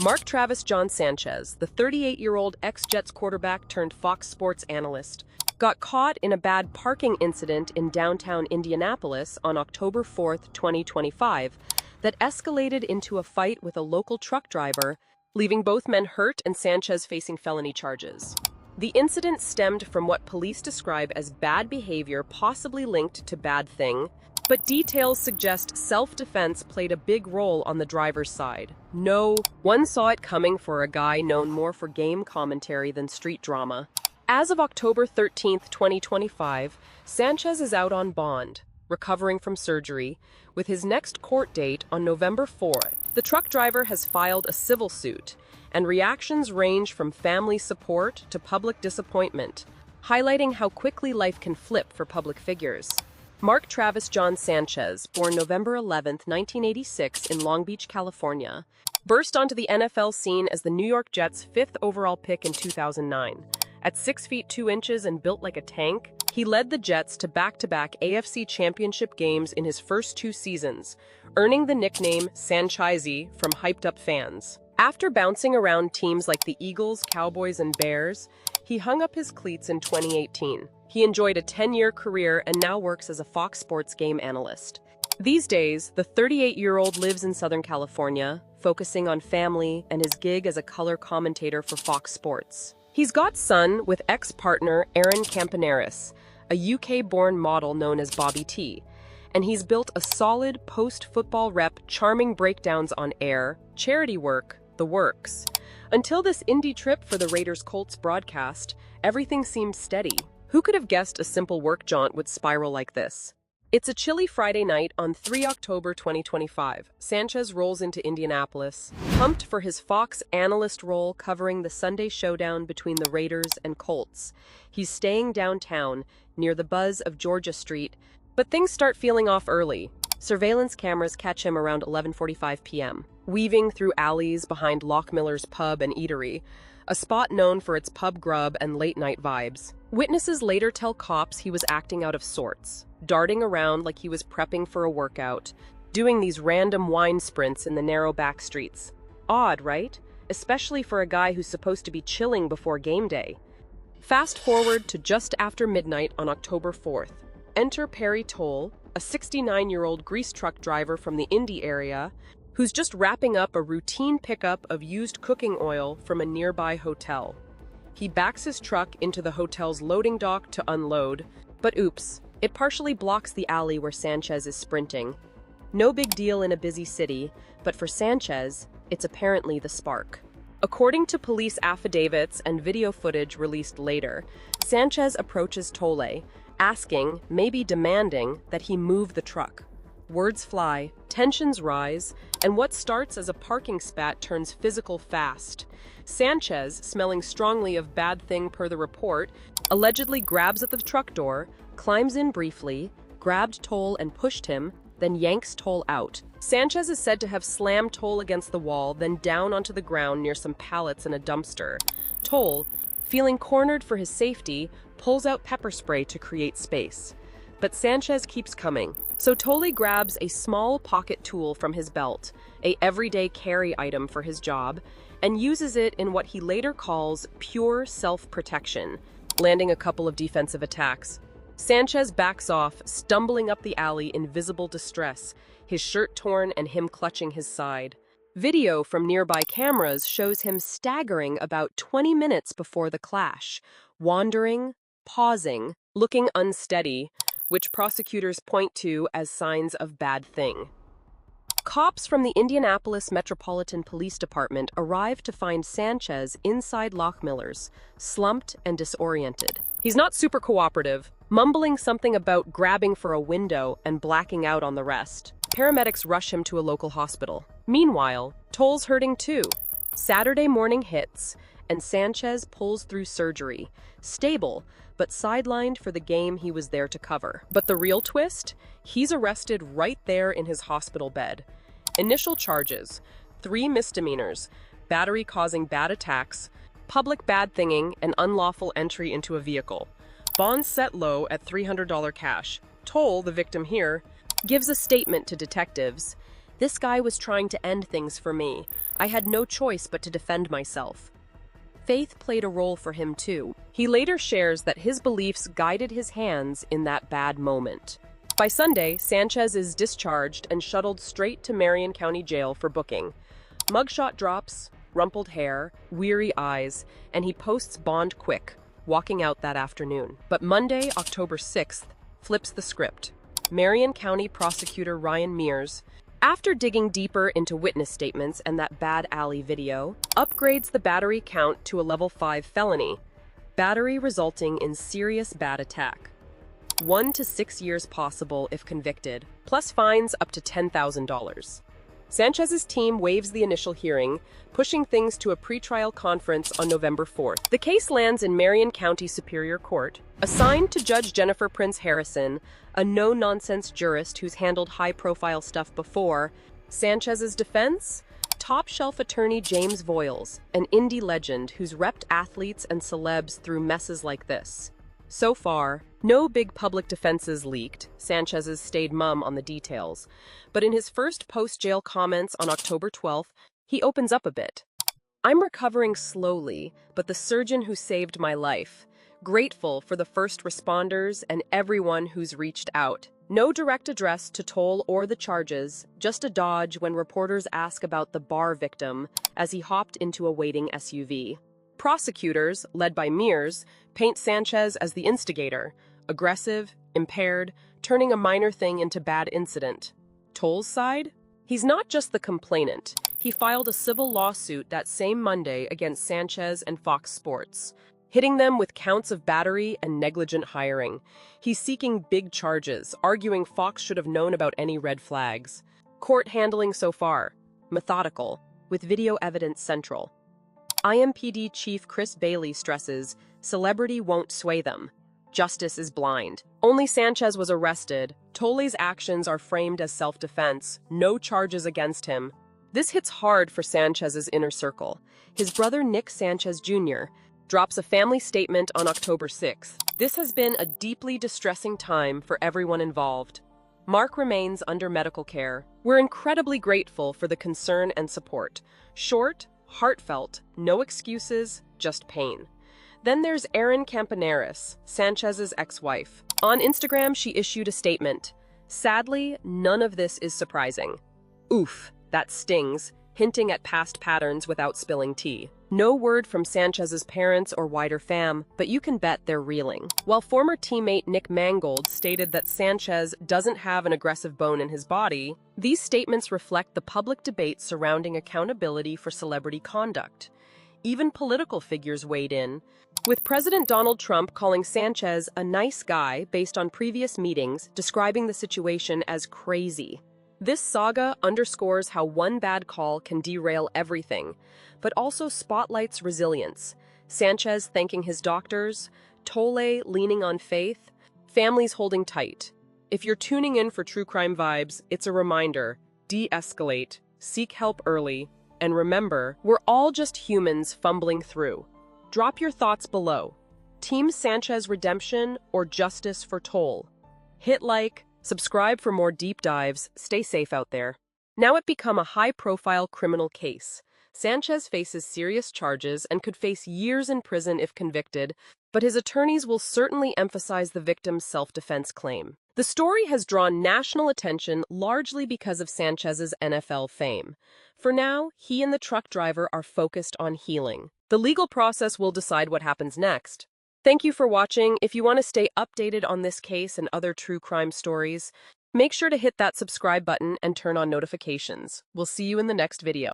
Mark Travis John Sanchez, the 38-year-old ex-Jets quarterback turned Fox Sports analyst, got caught in a bad parking incident in downtown Indianapolis on October 4, 2025, that escalated into a fight with a local truck driver, leaving both men hurt and Sanchez facing felony charges. The incident stemmed from what police describe as bad behavior possibly linked to bad thing, but details suggest self-defense played a big role on the driver's side. No one saw it coming for a guy known more for game commentary than street drama. As of October 13, 2025, Sanchez is out on bond, recovering from surgery, with his next court date on November 4th. The truck driver has filed a civil suit, and reactions range from family support to public disappointment, highlighting how quickly life can flip for public figures. Mark Travis John Sanchez, born November 11, 1986 in Long Beach, California, burst onto the NFL scene as the New York Jets' 5th overall pick in 2009. At 6 feet 2 inches and built like a tank, he led the Jets to back-to-back AFC championship games in his first 2 seasons, earning the nickname Sanchez from hyped-up fans. After bouncing around teams like the Eagles, Cowboys, and Bears, he hung up his cleats in 2018. He enjoyed a 10-year career and now works as a Fox Sports game analyst. These days, the 38-year-old lives in Southern California, focusing on family and his gig as a color commentator for Fox Sports. He's got son with ex-partner Aaron Campaneris, a UK-born model known as Bobby T, and he's built a solid post-football rep, charming breakdowns on air, charity work, the works. Until this indie trip for the Raiders-Colts broadcast, everything seemed steady. Who could have guessed a simple work jaunt would spiral like this? It's a chilly Friday night on 3 October 2025. Sanchez rolls into Indianapolis, pumped for his Fox analyst role covering the Sunday showdown between the Raiders and Colts. He's staying downtown, near the buzz of Georgia Street, but things start feeling off early. Surveillance cameras catch him around 11:45 p.m., weaving through alleys behind Lockmiller's Pub and Eatery, a spot known for its pub grub and late-night vibes. Witnesses later tell cops he was acting out of sorts, darting around like he was prepping for a workout, doing these random wine sprints in the narrow back streets. Odd, right? Especially for a guy who's supposed to be chilling before game day. Fast forward to just after midnight on October 4th. Enter Perry Toll, a 69-year-old grease truck driver from the Indy area, who's just wrapping up a routine pickup of used cooking oil from a nearby hotel. He backs his truck into the hotel's loading dock to unload, but oops, it partially blocks the alley where Sanchez is sprinting. No big deal in a busy city, but for Sanchez, it's apparently the spark. According to police affidavits and video footage released later, Sanchez approaches Tolle, asking, maybe demanding, that he move the truck. Words fly, tensions rise, and what starts as a parking spat turns physical fast. Sanchez, smelling strongly of bad thing per the report, allegedly grabs at the truck door, climbs in briefly, grabbed Toll and pushed him, then yanks Toll out. Sanchez is said to have slammed Toll against the wall, then down onto the ground near some pallets and a dumpster. Toll, feeling cornered for his safety, pulls out pepper spray to create space. But Sanchez keeps coming. So Tolle grabs a small pocket tool from his belt, a everyday carry item for his job, and uses it in what he later calls pure self-protection, landing a couple of defensive attacks. Sanchez backs off, stumbling up the alley in visible distress, his shirt torn and him clutching his side. Video from nearby cameras shows him staggering about 20 minutes before the clash, wandering, pausing, looking unsteady, which prosecutors point to as signs of bad thing. Cops from the Indianapolis Metropolitan Police Department arrived to find Sanchez inside Lockmiller's, slumped and disoriented. He's not super cooperative, mumbling something about grabbing for a window and blacking out on the rest. Paramedics rush him to a local hospital. Meanwhile, Toll's hurting too. Saturday morning hits, and Sanchez pulls through surgery, stable, but sidelined for the game he was there to cover. But the real twist? He's arrested right there in his hospital bed. Initial charges: 3 misdemeanors, battery causing bad attacks, public bad thinging, and unlawful entry into a vehicle. Bonds set low at $300 cash. Toll, the victim here, gives a statement to detectives. This guy was trying to end things for me. I had no choice but to defend myself. Faith played a role for him too. He later shares that his beliefs guided his hands in that bad moment. By Sunday, Sanchez is discharged and shuttled straight to Marion County Jail for booking. Mugshot drops, rumpled hair, weary eyes, and he posts bond quick, walking out that afternoon. But Monday, October 6th, flips the script. Marion County Prosecutor Ryan Mears, after digging deeper into witness statements and that bad alley video, upgrades the battery count to a level 5 felony, battery resulting in serious bad attack. 1 to 6 years possible if convicted, plus fines up to $10,000. Sanchez's team waives the initial hearing, pushing things to a pretrial conference on November 4th. The case lands in Marion County Superior Court, assigned to Judge Jennifer Prince Harrison, a no-nonsense jurist who's handled high-profile stuff before. Sanchez's defense? Top-shelf attorney James Voiles, an indie legend who's repped athletes and celebs through messes like this. So far, no big public defenses leaked. Sanchez's stayed mum on the details. But in his first post-jail comments on October 12th, he opens up a bit. "I'm recovering slowly, but the surgeon who saved my life. Grateful for the first responders and everyone who's reached out. No direct address to Toll or the charges, just a dodge when reporters ask about the bar victim as he hopped into a waiting SUV. Prosecutors, led by Mears, paint Sanchez as the instigator, aggressive, impaired, turning a minor thing into bad incident. Toll's side? He's not just the complainant. He filed a civil lawsuit that same Monday against Sanchez and Fox Sports, hitting them with counts of battery and negligent hiring. He's seeking big charges, arguing Fox should have known about any red flags. Court handling so far: methodical, with video evidence central. IMPD Chief Chris Bailey stresses, celebrity won't sway them. Justice is blind. Only Sanchez was arrested. Tolle's actions are framed as self-defense. No charges against him. This hits hard for Sanchez's inner circle. His brother Nick Sanchez Jr. drops a family statement on October 6th. This has been a deeply distressing time for everyone involved. Mark remains under medical care. We're incredibly grateful for the concern and support. Short, heartfelt, no excuses, just pain. Then there's Erin Campaneris, Sanchez's ex-wife. On Instagram, she issued a statement. Sadly, none of this is surprising. Oof, that stings, hinting at past patterns without spilling tea. No word from Sanchez's parents or wider fam, but you can bet they're reeling. While former teammate Nick Mangold stated that Sanchez doesn't have an aggressive bone in his body, these statements reflect the public debate surrounding accountability for celebrity conduct. Even political figures weighed in, with President Donald Trump calling Sanchez a nice guy based on previous meetings, describing the situation as crazy. This saga underscores how one bad call can derail everything, but also spotlights resilience. Sanchez thanking his doctors, Tolle leaning on faith, families holding tight. If you're tuning in for true crime vibes, it's a reminder: de-escalate, seek help early, and remember, we're all just humans fumbling through. Drop your thoughts below. Team Sanchez redemption or justice for Toll? Hit like, subscribe for more deep dives, stay safe out there. Now it become a high-profile criminal case. Sanchez faces serious charges and could face years in prison if convicted, but his attorneys will certainly emphasize the victim's self-defense claim. The story has drawn national attention largely because of Sanchez's NFL fame. For now, he and the truck driver are focused on healing. The legal process will decide what happens next. Thank you for watching. If you want to stay updated on this case and other true crime stories, make sure to hit that subscribe button and turn on notifications. We'll see you in the next video.